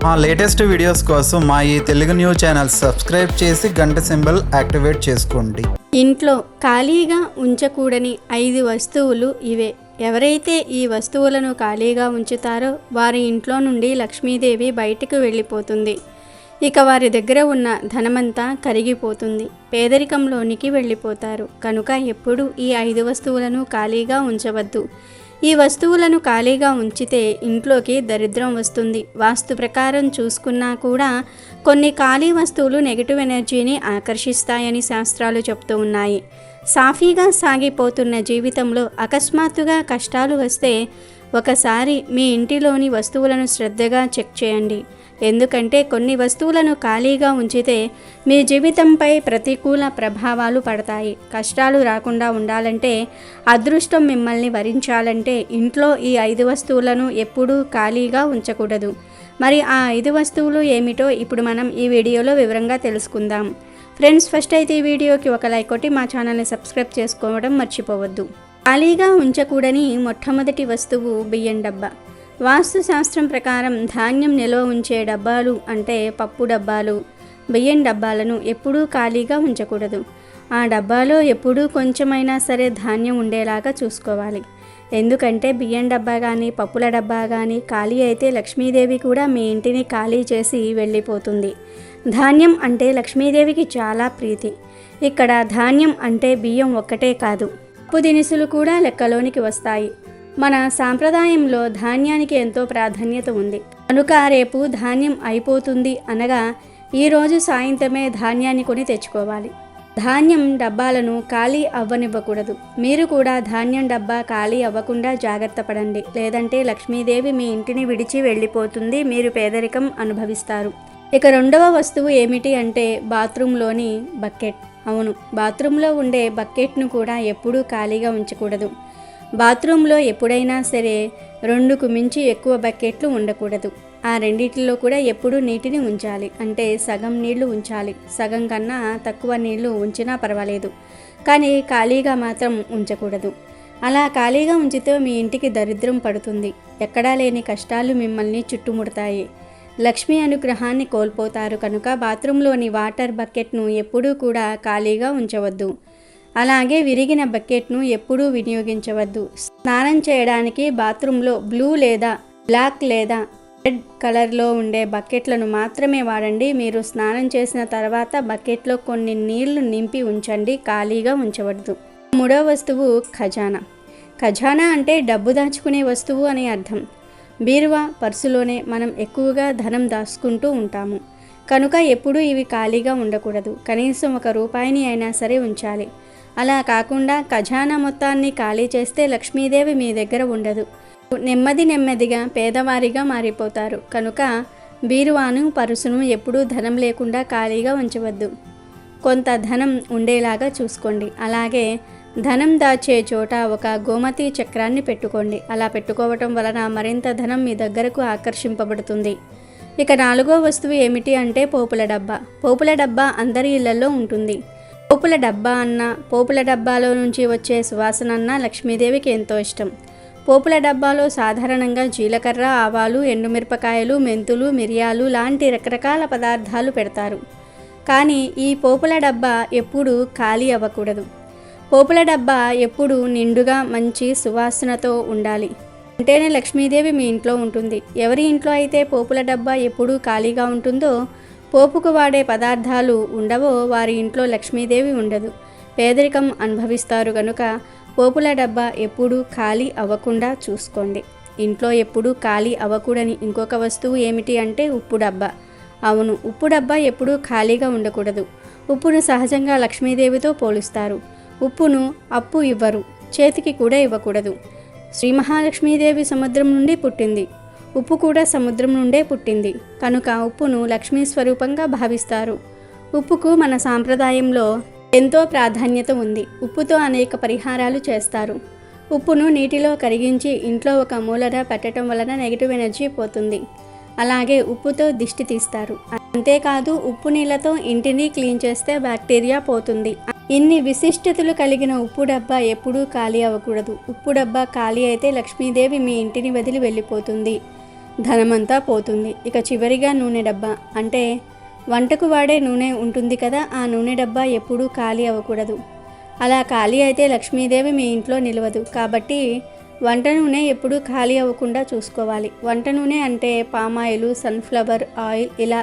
మా latest videos కోసం మా ఈ తెలుగు న్యూస్ ఛానల్ సబ్స్క్రైబ్ చేసి గంట సింబల్ యాక్టివేట్ చేసుకోండి. ఇంట్లో ఖాళీగా ఉంచకూడని 5 వస్తువులు ఇవే. ఎవరైతే ఈ వస్తువులను ఖాళీగా ఉంచుతారో వారి ఇంట్లో నుండి లక్ష్మీదేవి బయటకు వెళ్ళిపోతుంది. ఇక వారి దగ్గర ఉన్న ధనమంతా కరిగిపోతుంది, పేదరికంలోనికి వెళ్ళిపోతారు. కనుక ఎప్పుడూ ఈ 5 వస్తువులను ఖాళీగా ఉంచవద్దు. ఈ వస్తువులను ఖాళీగా ఉంచితే ఇంట్లోకి దరిద్రం వస్తుంది. వాస్తు ప్రకారం చూసుకున్నా కూడా కొన్ని ఖాళీ వస్తువులు నెగిటివ్ ఎనర్జీని ఆకర్షిస్తాయని శాస్త్రాలు చెప్తూ ఉన్నాయి. సాఫీగా సాగిపోతున్న జీవితంలో అకస్మాత్తుగా కష్టాలు వస్తే ఒకసారి మీ ఇంటిలోని వస్తువులను శ్రద్ధగా చెక్ చేయండి. ఎందుకంటే కొన్ని వస్తువులను ఖాళీగా ఉంచితే మీ జీవితంపై ప్రతికూల ప్రభావాలు పడతాయి. కష్టాలు రాకుండా ఉండాలంటే, అదృష్టం మిమ్మల్ని వరించాలంటే ఇంట్లో ఈ 5 వస్తువులను ఎప్పుడూ ఖాళీగా ఉంచకూడదు. మరి ఆ 5 వస్తువులు ఏమిటో ఇప్పుడు మనం ఈ వీడియోలో వివరంగా తెలుసుకుందాం. ఫ్రెండ్స్, ఫస్ట్ అయితే ఈ వీడియోకి ఒక లైక్ కొట్టి మా ఛానల్ని సబ్స్క్రైబ్ చేసుకోవడం మర్చిపోవద్దు. ఖాళీగా ఉంచకూడని మొట్టమొదటి వస్తువు బియ్యం డబ్బా. వాస్తు శాస్త్రం ప్రకారం ధాన్యం నిల్వ ఉంచే డబ్బాలు అంటే పప్పు డబ్బాలు, బియ్యం డబ్బాలను ఎప్పుడూ ఖాళీగా ఉంచకూడదు. ఆ డబ్బాలో ఎప్పుడూ కొంచెమైనా సరే ధాన్యం ఉండేలాగా చూసుకోవాలి. ఎందుకంటే బియ్యం డబ్బా కానీ పప్పుల డబ్బా కానీ ఖాళీ అయితే లక్ష్మీదేవి కూడా మీ ఇంటిని ఖాళీ చేసి వెళ్ళిపోతుంది. ధాన్యం అంటే లక్ష్మీదేవికి చాలా ప్రీతి. ఇక్కడ ధాన్యం అంటే బియ్యం ఒక్కటే కాదు, పప్పు దినుసులు కూడా లెక్కలోనికి వస్తాయి. మన సాంప్రదాయంలో ధాన్యానికి ఎంతో ప్రాధాన్యత ఉంది. కనుక రేపు ధాన్యం అయిపోతుంది అనగా ఈరోజు సాయంత్రమే ధాన్యాన్ని కొని తెచ్చుకోవాలి. ధాన్యం డబ్బాలను ఖాళీ అవ్వనివ్వకూడదు. మీరు కూడా ధాన్యం డబ్బా ఖాళీ అవ్వకుండా జాగ్రత్త పడండి. లేదంటే లక్ష్మీదేవి మీ ఇంటిని విడిచి వెళ్ళిపోతుంది, మీరు పేదరికం అనుభవిస్తారు. ఇక రెండవ వస్తువు ఏమిటి అంటే బాత్రూంలోని బకెట్. అవును, బాత్రూంలో ఉండే బకెట్ను కూడా ఎప్పుడూ ఖాళీగా ఉంచకూడదు. బాత్రూంలో ఎప్పుడైనా సరే 2కు మించి ఎక్కువ బకెట్లు ఉండకూడదు. ఆ రెండిటిలో కూడా ఎప్పుడూ నీటిని ఉంచాలి. అంటే సగం నీళ్లు ఉంచాలి. సగం కన్నా తక్కువ నీళ్లు ఉంచినా పర్వాలేదు, కానీ ఖాళీగా మాత్రం ఉంచకూడదు. అలా ఖాళీగా ఉంచితే మీ ఇంటికి దరిద్రం పడుతుంది. ఎక్కడా లేని కష్టాలు మిమ్మల్ని చుట్టుముడతాయి. లక్ష్మీ అనుగ్రహాన్ని కోల్పోతారు. కనుక బాత్రూంలోని వాటర్ బకెట్ను ఎప్పుడూ కూడా ఖాళీగా ఉంచవద్దు. అలాగే విరిగిన బకెట్ను ఎప్పుడూ వినియోగించవద్దు. స్నానం చేయడానికి బాత్రూంలో బ్లూ లేదా బ్లాక్ లేదా రెడ్ కలర్లో ఉండే బకెట్లను మాత్రమే వాడండి. మీరు స్నానం చేసిన తర్వాత బకెట్లో కొన్ని నీళ్లు నింపి ఉంచండి, ఖాళీగా ఉంచవద్దు. మూడవ వస్తువు ఖజానా. ఖజానా అంటే డబ్బు దాచుకునే వస్తువు అని అర్థం. బీరువా, పర్సులోనే మనం ఎక్కువగా ధనం దాచుకుంటూ ఉంటాము. కనుక ఎప్పుడూ ఇవి ఖాళీగా ఉండకూడదు. కనీసం 1 రూపాయిని అయినా సరే ఉంచాలి. అలా కాకుండా ఖజానా మొత్తాన్ని ఖాళీ చేస్తే లక్ష్మీదేవి మీ దగ్గర ఉండదు. నెమ్మదిగా పేదవారిగా మారిపోతారు. కనుక బీరువాను, పరుసును ఎప్పుడూ ధనం లేకుండా ఖాళీగా ఉంచవద్దు. కొంత ధనం ఉండేలాగా చూసుకోండి. అలాగే ధనం దాచే చోట ఒక గోమతి చక్రాన్ని పెట్టుకోండి. అలా పెట్టుకోవటం వలన మరింత ధనం మీ దగ్గరకు ఆకర్షింపబడుతుంది. ఇక 4వ వస్తువు ఏమిటి అంటే పోపుల డబ్బా. పోపుల డబ్బా అందరి ఇళ్లలో ఉంటుంది. పోపుల డబ్బా అన్న, పోపుల డబ్బాలో నుంచి వచ్చే సువాసన అన్న లక్ష్మీదేవికి ఎంతో ఇష్టం. పోపుల డబ్బాలో సాధారణంగా జీలకర్ర, ఆవాలు, ఎండుమిరపకాయలు, మెంతులు, మిరియాలు లాంటి రకరకాల పదార్థాలు పెడతారు. కానీ ఈ పోపుల డబ్బా ఎప్పుడూ ఖాళీ అవ్వకూడదు. పోపుల డబ్బా ఎప్పుడూ నిండుగా మంచి సువాసనతో ఉండాలి. అంటేనే లక్ష్మీదేవి మీ ఇంట్లో ఉంటుంది. ఎవరి ఇంట్లో అయితే పోపుల డబ్బా ఎప్పుడూ ఖాళీగా ఉంటుందో, పోపుకు వాడే పదార్థాలు ఉండవో వారి ఇంట్లో లక్ష్మీదేవి ఉండదు, పేదరికం అనుభవిస్తారు. కనుక పోపుల డబ్బా ఎప్పుడూ ఖాళీ అవ్వకుండా చూసుకోండి. ఇంట్లో ఎప్పుడూ ఖాళీ అవ్వకూడని ఇంకొక వస్తువు ఏమిటి అంటే ఉప్పు డబ్బా. అవును, ఉప్పు డబ్బా ఎప్పుడూ ఖాళీగా ఉండకూడదు. ఉప్పును సహజంగా లక్ష్మీదేవితో పోలుస్తారు. ఉప్పును అప్పు ఇవ్వరు, చేతికి కూడా ఇవ్వకూడదు. శ్రీ మహాలక్ష్మీదేవి సముద్రం నుండి పుట్టింది, ఉప్పు కూడా సముద్రం నుండే పుట్టింది. కనుక ఉప్పును లక్ష్మీ స్వరూపంగా భావిస్తారు. ఉప్పుకు మన సాంప్రదాయంలో ఎంతో ప్రాధాన్యత ఉంది. ఉప్పుతో అనేక పరిహారాలు చేస్తారు. ఉప్పును నీటిలో కరిగించి ఇంట్లో ఒక మూలన పెట్టడం వలన నెగిటివ్ ఎనర్జీ పోతుంది. అలాగే ఉప్పుతో దిష్టి తీస్తారు. అంతేకాదు ఉప్పు నీళ్ళతో ఇంటిని క్లీన్ చేస్తే బ్యాక్టీరియా పోతుంది. ఇన్ని విశిష్టతలు కలిగిన ఉప్పు డబ్బా ఎప్పుడూ ఖాళీ అవ్వకూడదు. ఉప్పు డబ్బా ఖాళీ అయితే లక్ష్మీదేవి మీ ఇంటిని వదిలి వెళ్ళిపోతుంది. ధనమంతా పోతుంది. ఇక చివరిగా నూనె డబ్బా, అంటే వంటకు వాడే నూనె ఉంటుంది కదా, ఆ నూనె డబ్బా ఎప్పుడూ ఖాళీ అవ్వకూడదు. అలా ఖాళీ అయితే లక్ష్మీదేవి మీ ఇంట్లో నిలవదు. కాబట్టి వంట నూనె ఎప్పుడూ ఖాళీ అవ్వకుండా చూసుకోవాలి. వంట నూనె అంటే పామాయిల్, సన్ఫ్లవర్ ఆయిల్, ఇలా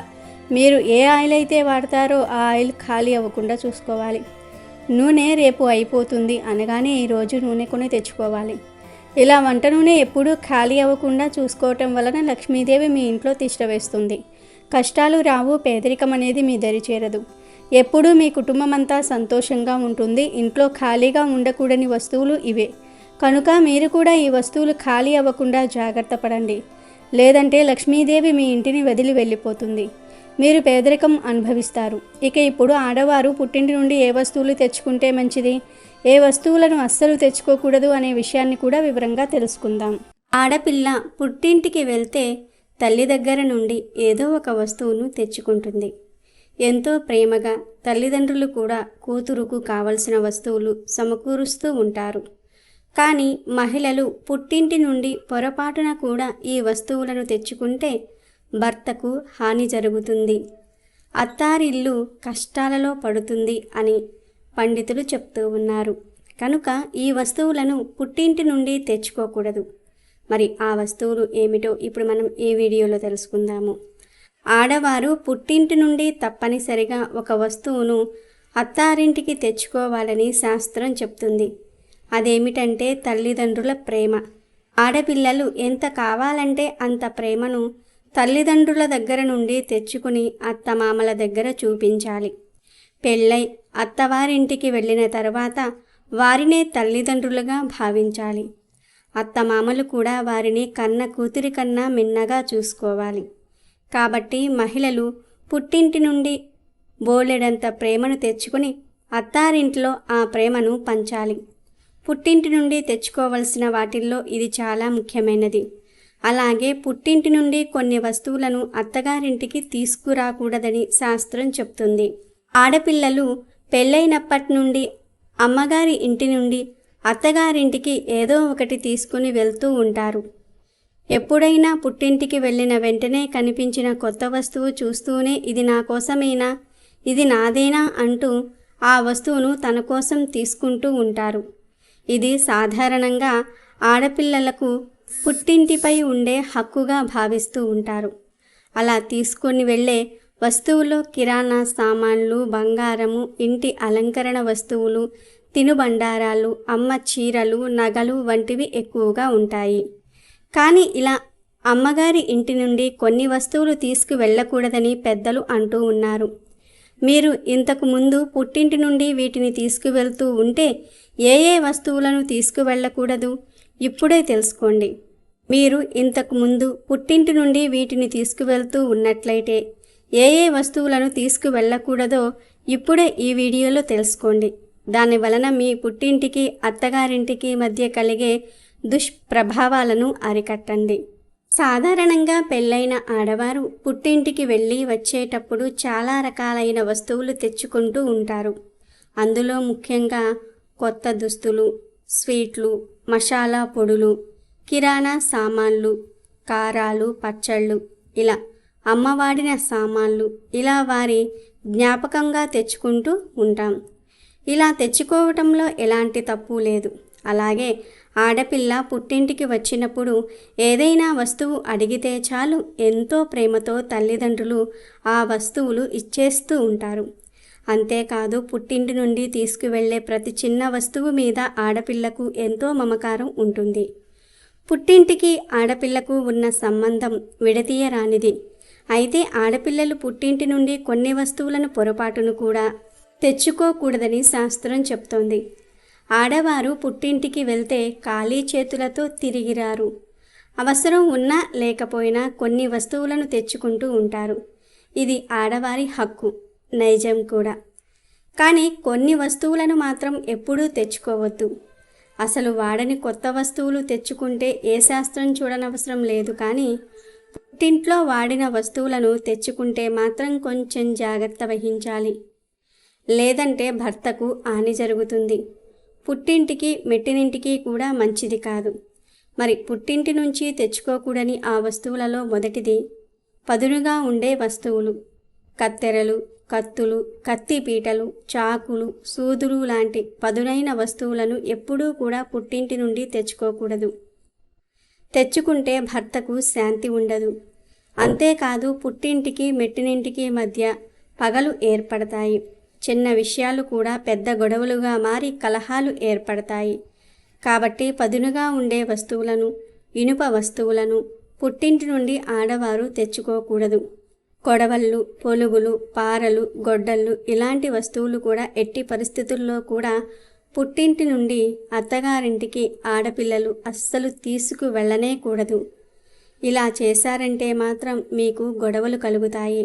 మీరు ఏ ఆయిల్ అయితే వాడతారో ఆ ఆయిల్ ఖాళీ అవ్వకుండా చూసుకోవాలి. నూనె రేపు అయిపోతుంది అనగానే ఈరోజు నూనె కొని తెచ్చుకోవాలి. ఇలా వంట నూనె ఎప్పుడూ ఖాళీ అవ్వకుండా చూసుకోవటం వలన లక్ష్మీదేవి మీ ఇంట్లో తిష్ట వేస్తుంది. కష్టాలు రావు, పేదరికం అనేది మీ దరి చేరదు. ఎప్పుడూ మీ కుటుంబం అంతా సంతోషంగా ఉంటుంది. ఇంట్లో ఖాళీగా ఉండకూడని వస్తువులు ఇవే కనుక మీరు కూడా ఈ వస్తువులు ఖాళీ అవ్వకుండా జాగ్రత్త పడండి. లేదంటే లక్ష్మీదేవి మీ ఇంటిని వదిలి వెళ్ళిపోతుంది. మీరు పేదరికం అనుభవిస్తారు. ఇక ఇప్పుడు ఆడవారు పుట్టింటి నుండి ఏ వస్తువులు తెచ్చుకుంటే మంచిది, ఏ వస్తువులను అస్సలు తెచ్చుకోకూడదు అనే విషయాన్ని కూడా వివరంగా తెలుసుకుందాం. ఆడపిల్ల పుట్టింటికి వెళ్తే తల్లి దగ్గర నుండి ఏదో ఒక వస్తువును తెచ్చుకుంటుంది. ఎంతో ప్రేమగా తల్లిదండ్రులు కూడా కూతురుకు కావలసిన వస్తువులు సమకూరుస్తూ ఉంటారు. కానీ మహిళలు పుట్టింటి నుండి పొరపాటున కూడా ఈ వస్తువులను తెచ్చుకుంటే భర్తకు హాని జరుగుతుంది, అత్తారిల్లు కష్టాలలో పడుతుంది అని పండితులు చెప్తూ ఉన్నారు. కనుక ఈ వస్తువులను పుట్టింటి నుండి తెచ్చుకోకూడదు. మరి ఆ వస్తువులు ఏమిటో ఇప్పుడు మనం ఈ వీడియోలో తెలుసుకుందాము. ఆడవారు పుట్టింటి నుండి తప్పనిసరిగా ఒక వస్తువును అత్తారింటికి తెచ్చుకోవాలని శాస్త్రం చెప్తుంది. అదేమిటంటే తల్లిదండ్రుల ప్రేమ. ఆడపిల్లలు ఎంత కావాలంటే అంత ప్రేమను తల్లిదండ్రుల దగ్గర నుండి తెచ్చుకుని అత్తమామల దగ్గర చూపించాలి. పెళ్ళై అత్తవారింటికి వెళ్ళిన తర్వాత వారినే తల్లిదండ్రులుగా భావించాలి. అత్తమామలు కూడా వారిని కన్న కూతురి కన్నా మిన్నగా చూసుకోవాలి. కాబట్టి మహిళలు పుట్టింటి నుండి బోలెడంత ప్రేమను తెచ్చుకుని అత్తారింట్లో ఆ ప్రేమను పంచాలి. పుట్టింటి నుండి తెచ్చుకోవలసిన వాటిల్లో ఇది చాలా ముఖ్యమైనది. అలాగే పుట్టింటి నుండి కొన్ని వస్తువులను అత్తగారింటికి తీసుకురాకూడదని శాస్త్రం చెప్తుంది. ఆడపిల్లలు పెళ్ళైనప్పటి నుండి అమ్మగారి ఇంటి నుండి అత్తగారింటికి ఏదో ఒకటి తీసుకుని వెళ్తూ ఉంటారు. ఎప్పుడైనా పుట్టింటికి వెళ్ళిన వెంటనే కనిపించిన కొత్త వస్తువు చూస్తూనే ఇది నా కోసమేనా, ఇది నాదేనా అంటూ ఆ వస్తువును తన కోసం తీసుకుంటూ ఉంటారు. ఇది సాధారణంగా ఆడపిల్లలకు పుట్టింటిపై ఉండే హక్కుగా భావిస్తూ ఉంటారు. అలా తీసుకొని వెళ్ళే వస్తువులు కిరాణా సామాన్లు, బంగారము, ఇంటి అలంకరణ వస్తువులు, తినుబండారాలు, అమ్మ చీరలు, నగలు వంటివి ఎక్కువగా ఉంటాయి. కానీ ఇలా అమ్మగారి ఇంటి నుండి కొన్ని వస్తువులు తీసుకు వెళ్ళకూడదని పెద్దలు అంటూ ఉన్నారు. మీరు ఇంతకు ముందు పుట్టింటి నుండి వీటిని తీసుకువెళ్తూ ఉంటే ఏ ఏ వస్తువులను తీసుకువెళ్ళకూడదు ఇప్పుడే తెలుసుకోండి. మీరు ఇంతకు ముందు పుట్టింటి నుండి వీటిని తీసుకువెళ్తూ ఉన్నట్లయితే ఏ ఏ వస్తువులను తీసుకువెళ్ళకూడదో ఇప్పుడే ఈ వీడియోలో తెలుసుకోండి. దానివలన మీ పుట్టింటికి అత్తగారింటికి మధ్య కలిగే దుష్ప్రభావాలను అరికట్టండి. సాధారణంగా పెళ్ళైన ఆడవారు పుట్టింటికి వెళ్ళి వచ్చేటప్పుడు చాలా రకాలైన వస్తువులు తెచ్చుకుంటూ ఉంటారు. అందులో ముఖ్యంగా కొత్త దుస్తులు, స్వీట్లు, మసాలా పొడులు, కిరాణా సామాన్లు, కారాలు, పచ్చళ్ళు, ఇలా అమ్మవాడిన సామాన్లు, ఇలా వారి జ్ఞాపకంగా తెచ్చుకుంటూ ఉంటాం. ఇలా తెచ్చుకోవటంలో ఎలాంటి తప్పు లేదు. అలాగే ఆడపిల్ల పుట్టింటికి వచ్చినప్పుడు ఏదైనా వస్తువు అడిగితే చాలు ఎంతో ప్రేమతో తల్లిదండ్రులు ఆ వస్తువులు ఇచ్చేస్తూ ఉంటారు. అంతేకాదు పుట్టింటి నుండి తీసుకువెళ్ళే ప్రతి చిన్న వస్తువు మీద ఆడపిల్లకు ఎంతో మమకారం ఉంటుంది. పుట్టింటికి ఆడపిల్లకు ఉన్న సంబంధం విడదీయరానిది. అయితే ఆడపిల్లలు పుట్టింటి నుండి కొన్ని వస్తువులను పొరపాటును కూడా తెచ్చుకోకూడదని శాస్త్రం చెప్తోంది. ఆడవారు పుట్టింటికి వెళ్తే ఖాళీ చేతులతో తిరిగిరారు. అవసరం ఉన్నా లేకపోయినా కొన్ని వస్తువులను తెచ్చుకుంటూ ఉంటారు. ఇది ఆడవారి హక్కు, నైజం కూడా. కానీ కొన్ని వస్తువులను మాత్రం ఎప్పుడూ తెచ్చుకోవద్దు. అసలు వాడని కొత్త వస్తువులు తెచ్చుకుంటే ఏ శాస్త్రం చూడనవసరం లేదు. కానీ పుట్టింట్లో వాడిన వస్తువులను తెచ్చుకుంటే మాత్రం కొంచెం జాగ్రత్త వహించాలి. లేదంటే భర్తకు హాని జరుగుతుంది. పుట్టింటికి మెట్టినింటికి కూడా మంచిది కాదు. మరి పుట్టింటి నుంచి తెచ్చుకోకూడని ఆ వస్తువులలో మొదటిది పదునుగా ఉండే వస్తువులు. కత్తెరలు, కత్తులు, కత్తిపీటలు, చాకులు, సూదులు లాంటి పదునైన వస్తువులను ఎప్పుడూ కూడా పుట్టింటి నుండి తెచ్చుకోకూడదు. తెచ్చుకుంటే భర్తకు శాంతి ఉండదు. అంతేకాదు పుట్టింటికి మెట్టినింటికి మధ్య పగలు ఏర్పడతాయి. చిన్న విషయాలు కూడా పెద్ద గొడవలుగా మారి కలహాలు ఏర్పడతాయి. కాబట్టి పదునుగా ఉండే వస్తువులను, ఇనుప వస్తువులను పుట్టింటి నుండి ఆడవారు తెచ్చుకోకూడదు. కొడవళ్ళు, పొలుగులు, పారలు, గొడ్డళ్ళు ఇలాంటి వస్తువులు కూడా ఎట్టి పరిస్థితుల్లో కూడా పుట్టింటి నుండి అత్తగారింటికి ఆడపిల్లలు అస్సలు తీసుకు వెళ్ళనే కూడదు. ఇలా చేశారంటే మాత్రం మీకు గొడవలు కలుగుతాయి.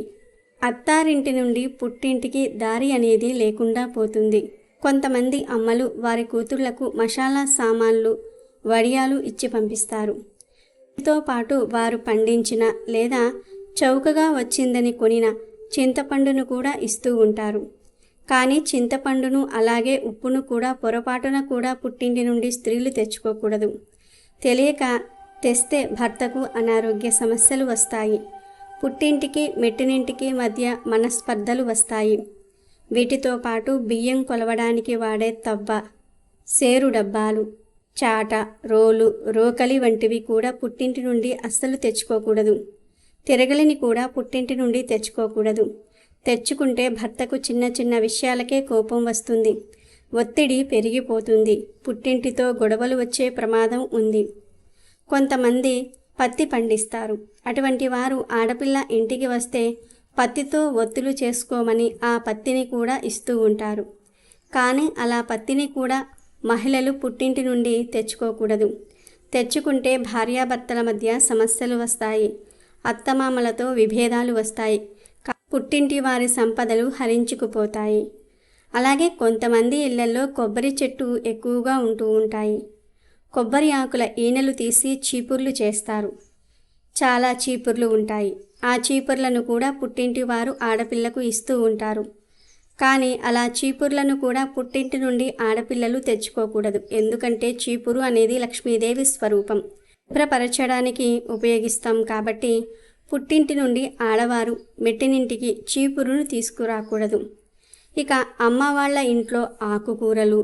అత్తారింటి నుండి పుట్టింటికి దారి అనేది లేకుండా పోతుంది. కొంతమంది అమ్మలు వారి కూతుళ్లకు మసాలా సామాన్లు, వడియాలు ఇచ్చి పంపిస్తారు. దీంతో పాటు వారు పండించిన లేదా చౌకగా వచ్చిందని కొనిన చింతపండును కూడా ఇస్తూ ఉంటారు. కానీ చింతపండును అలాగే ఉప్పును కూడా పొరపాటున కూడా పుట్టింటి నుండి స్త్రీలు తెచ్చుకోకూడదు. తెలియక తెస్తే భర్తకు అనారోగ్య సమస్యలు వస్తాయి. పుట్టింటికి మెట్టినింటికి మధ్య మనస్పర్ధలు వస్తాయి. వీటితో పాటు బియ్యం కొలవడానికి వాడే తవ్వ, సేరు డబ్బాలు, చాట, రోలు, రోకలి వంటివి కూడా పుట్టింటి నుండి అస్సలు తెచ్చుకోకూడదు. తిరగలిని కూడా పుట్టింటి నుండి తెచ్చుకోకూడదు. తెచ్చుకుంటే భర్తకు చిన్న చిన్న విషయాలకే కోపం వస్తుంది. ఒత్తిడి పెరిగిపోతుంది. పుట్టింటితో గొడవలు వచ్చే ప్రమాదం ఉంది. కొంతమంది పత్తి పండిస్తారు. అటువంటి వారు ఆడపిల్ల ఇంటికి వస్తే పత్తితో ఒత్తులు చేసుకోమని ఆ పత్తిని కూడా ఇస్తూ ఉంటారు. కానీ అలా పత్తిని కూడా మహిళలు పుట్టింటి నుండి తెచ్చుకోకూడదు. తెచ్చుకుంటే భార్యాభర్తల మధ్య సమస్యలు వస్తాయి. అత్తమామలతో విభేదాలు వస్తాయి. పుట్టింటి వారి సంపదలు హరించుకుపోతాయి. అలాగే కొంతమంది ఇళ్లలో కొబ్బరి చెట్టు ఎక్కువగా ఉంటూ ఉంటాయి. కొబ్బరి ఆకుల ఈనెలు తీసి చీపుర్లు చేస్తారు. చాలా చీపుర్లు ఉంటాయి. ఆ చీపుర్లను కూడా పుట్టింటి వారు ఆడపిల్లకు ఇస్తూ ఉంటారు. కానీ అలా చీపుర్లను కూడా పుట్టింటి నుండి ఆడపిల్లలు తెచ్చుకోకూడదు. ఎందుకంటే చీపురు అనేది లక్ష్మీదేవి స్వరూపం. శుభ్రపరచడానికి ఉపయోగిస్తాం కాబట్టి పుట్టింటి నుండి ఆడవారు మెట్టినింటికి చీపురును తీసుకురాకూడదు. ఇక అమ్మ వాళ్ళ ఇంట్లో ఆకుకూరలు,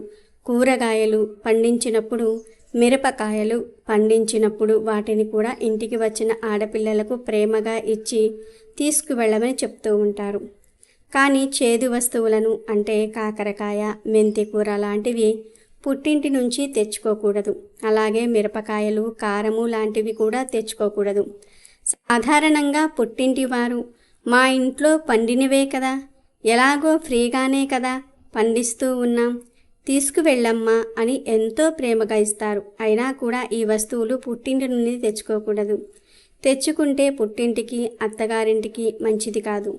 కూరగాయలు పండించినప్పుడు, మిరపకాయలు పండించినప్పుడు వాటిని కూడా ఇంటికి వచ్చిన ఆడపిల్లలకు ప్రేమగా ఇచ్చి తీసుకువెళ్ళమని చెప్తూ ఉంటారు. కానీ చేదు వస్తువులను అంటే కాకరకాయ, మెంతి కూర లాంటివి పుట్టింటి నుంచి తెచ్చుకోకూడదు. అలాగే మిరపకాయలు, కారము లాంటివి కూడా తెచ్చుకోకూడదు. సాధారణంగా పుట్టింటి వారు మా ఇంట్లో పండినవే కదా, ఎలాగో ఫ్రీగానే కదా పండిస్తూ ఉన్నాం, తీసుకువెళ్ళమ్మా అని ఎంతో ప్రేమగా ఇస్తారు. అయినా కూడా ఈ వస్తువులు పుట్టింటి నుండి తెచ్చుకోకూడదు. తెచ్చుకుంటే పుట్టింటికి, అత్తగారింటికి మంచిది కాదు.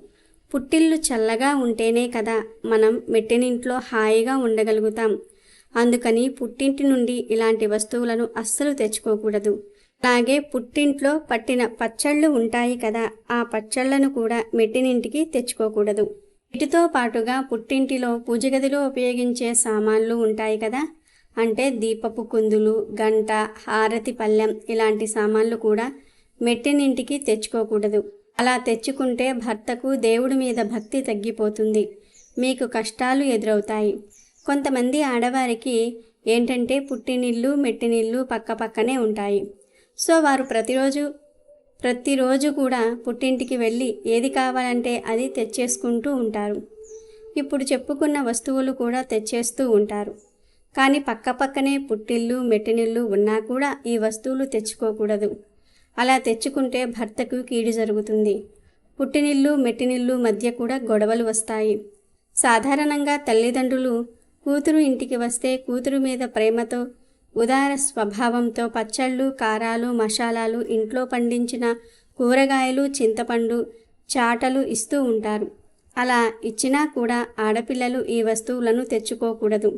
పుట్టిల్లు చల్లగా ఉంటేనే కదా మనం మెట్టినింట్లో హాయిగా ఉండగలుగుతాం. అందుకని పుట్టింటి నుండి ఇలాంటి వస్తువులను అస్సలు తెచ్చుకోకూడదు. అలాగే పుట్టింట్లో పట్టిన పచ్చళ్ళు ఉంటాయి కదా, ఆ పచ్చళ్లను కూడా మెట్టినింటికి తెచ్చుకోకూడదు. వీటితో పాటుగా పుట్టింటిలో పూజగదిలో ఉపయోగించే సామాన్లు ఉంటాయి కదా, అంటే దీపపు కుందులు, గంట, హారతి పళ్ళెం ఇలాంటి సామాన్లు కూడా మెట్టినింటికి తెచ్చుకోకూడదు. అలా తెచ్చుకుంటే భర్తకు దేవుడి మీద భక్తి తగ్గిపోతుంది. మీకు కష్టాలు ఎదురవుతాయి. కొంతమంది ఆడవారికి ఏంటంటే పుట్టినిల్లు, మెట్టినిల్లు పక్కపక్కనే ఉంటాయి. సో వారు ప్రతిరోజు కూడా పుట్టింటికి వెళ్ళి ఏది కావాలంటే అది తెచ్చేసుకుంటూ ఉంటారు. ఇప్పుడు చెప్పుకున్న వస్తువులు కూడా తెచ్చేస్తూ ఉంటారు. కానీ పక్కపక్కనే పుట్టిల్లు, మెట్టినిల్లు ఉన్నా కూడా ఈ వస్తువులు తెచ్చుకోకూడదు. అలా తెచ్చుకుంటే భర్తకు కీడు జరుగుతుంది. పుట్టినిల్లు, మెట్టినిల్లు మధ్య కూడా గొడవలు వస్తాయి. సాధారణంగా తల్లిదండ్రులు కూతురు ఇంటికి వస్తే కూతురు మీద ప్రేమతో, ఉదార స్వభావంతో పచ్చళ్ళు, కారాలు, మసాలాలు, ఇంట్లో పండించిన కూరగాయలు, చింతపండు, చాటలు ఇస్తూ ఉంటారు. అలా ఇచ్చినా కూడా ఆడపిల్లలు ఈ వస్తువులను తెచ్చుకోకూడదు.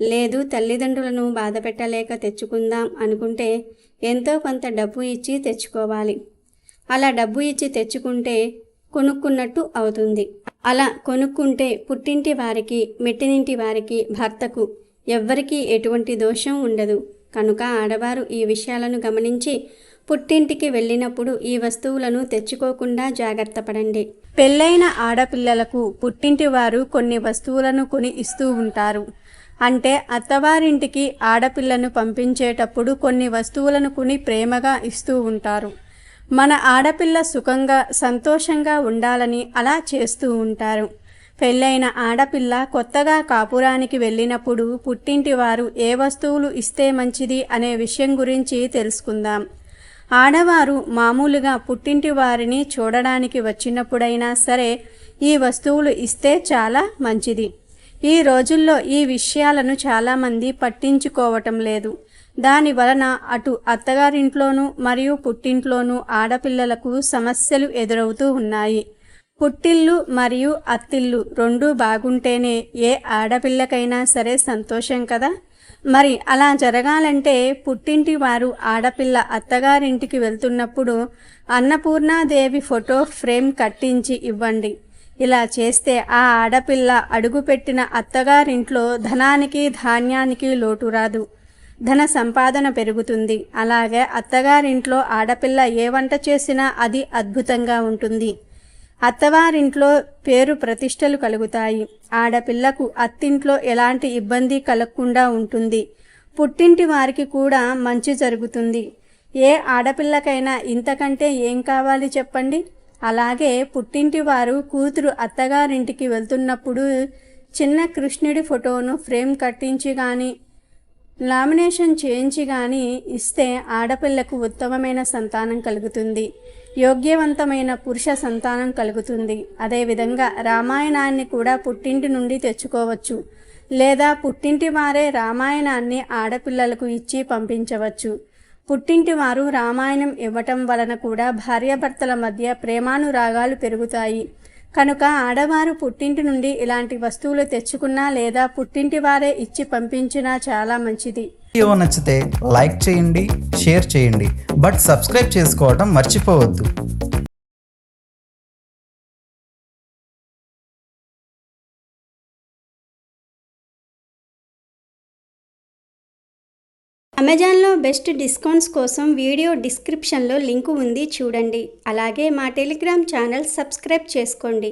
లేదు తల్లిదండ్రులను బాధపెట్టలేక తెచ్చుకుందాం అనుకుంటే ఎంతో కొంత డబ్బు ఇచ్చి తెచ్చుకోవాలి. అలా డబ్బు ఇచ్చి తెచ్చుకుంటే కొనుక్కున్నట్టు అవుతుంది. అలా కొనుక్కుంటే పుట్టింటి వారికి, మెట్టినింటి వారికి, భర్తకు ఎవ్వరికీ ఎటువంటి దోషం ఉండదు. కనుక ఆడవారు ఈ విషయాలను గమనించి పుట్టింటికి వెళ్ళినప్పుడు ఈ వస్తువులను తెచ్చుకోకుండా జాగ్రత్త పడండి. పెళ్ళైన ఆడపిల్లలకు పుట్టింటి వారు కొన్ని వస్తువులను కొని ఇస్తూ ఉంటారు. అంటే అత్తవారింటికి ఆడపిల్లను పంపించేటప్పుడు కొన్ని వస్తువులను కొని ప్రేమగా ఇస్తూ ఉంటారు. మన ఆడపిల్ల సుఖంగా సంతోషంగా ఉండాలని అలా చేస్తూ ఉంటారు. పెళ్ళైన ఆడపిల్ల కొత్తగా కాపురానికి వెళ్ళినప్పుడు పుట్టింటి వారు ఏ వస్తువులు ఇస్తే మంచిది అనే విషయం గురించి తెలుసుకుందాం. ఆడవారు మామూలుగా పుట్టింటి వారిని చూడడానికి వచ్చినప్పుడైనా సరే ఈ వస్తువులు ఇస్తే చాలా మంచిది. ఈ రోజుల్లో ఈ విషయాలను చాలామంది పట్టించుకోవటం లేదు. దాని వలన అటు అత్తగారింట్లోనూ మరియు పుట్టింట్లోనూ ఆడపిల్లలకు సమస్యలు ఎదురవుతూ ఉన్నాయి. పుట్టిల్లు మరియు అత్తిల్లు రెండూ బాగుంటేనే ఏ ఆడపిల్లకైనా సరే సంతోషం కదా. మరి అలా జరగాలంటే పుట్టింటి వారు ఆడపిల్ల అత్తగారింటికి వెళ్తున్నప్పుడు అన్నపూర్ణాదేవి ఫోటో ఫ్రేమ్ కట్టించి ఇవ్వండి. ఇలా చేస్తే ఆ ఆడపిల్ల అడుగుపెట్టిన అత్తగారింట్లో ధనానికి ధాన్యానికి లోటు రాదు, ధన సంపాదన పెరుగుతుంది. అలాగే అత్తగారింట్లో ఆడపిల్ల ఏ వంట చేసినా అది అద్భుతంగా ఉంటుంది. అత్తవారింట్లో పేరు ప్రతిష్టలు కలుగుతాయి. ఆడపిల్లకు అత్తింట్లో ఎలాంటి ఇబ్బంది కలగకుండా ఉంటుంది. పుట్టింటి వారికి కూడా మంచి జరుగుతుంది. ఏ ఆడపిల్లకైనా ఇంతకంటే ఏం కావాలి చెప్పండి. అలాగే పుట్టింటి వారు కూతురు అత్తగారింటికి వెళ్తున్నప్పుడు చిన్న కృష్ణుడి ఫోటోను ఫ్రేమ్ కట్టించి కానీ లామినేషన్ చేయించి కానీ ఇస్తే ఆడపిల్లకు ఉత్తమమైన సంతానం కలుగుతుంది. యోగ్యవంతమైన పురుష సంతానం కలుగుతుంది. అదేవిధంగా రామాయణాన్ని కూడా పుట్టింటి నుండి తెచ్చుకోవచ్చు. లేదా పుట్టింటి వారే రామాయణాన్ని ఆడపిల్లలకు ఇచ్చి పంపించవచ్చు. పుట్టింటి వారు రామాయణం ఇవ్వటం వలన కూడా భార్యాభర్తల మధ్య ప్రేమానురాగాలు పెరుగుతాయి. కనుక ఆడవారు పుట్టింటి నుండి ఇలాంటి వస్తువులు తెచ్చుకున్నా లేదా పుట్టింటి వారే ఇచ్చి పంపించినా చాలా మంచిది. వీడియో నచ్చితే లైక్ చేయండి, షేర్ చేయండి, బట్ సబ్స్క్రైబ్ చేసుకోవడం మర్చిపోవద్దు. అమెజాన్లో బెస్ట్ డిస్కౌంట్స్ కోసం వీడియో డిస్క్రిప్షన్లో లింకు ఉంది, చూడండి. అలాగే మా టెలిగ్రామ్ ఛానల్ సబ్స్క్రైబ్ చేసుకోండి.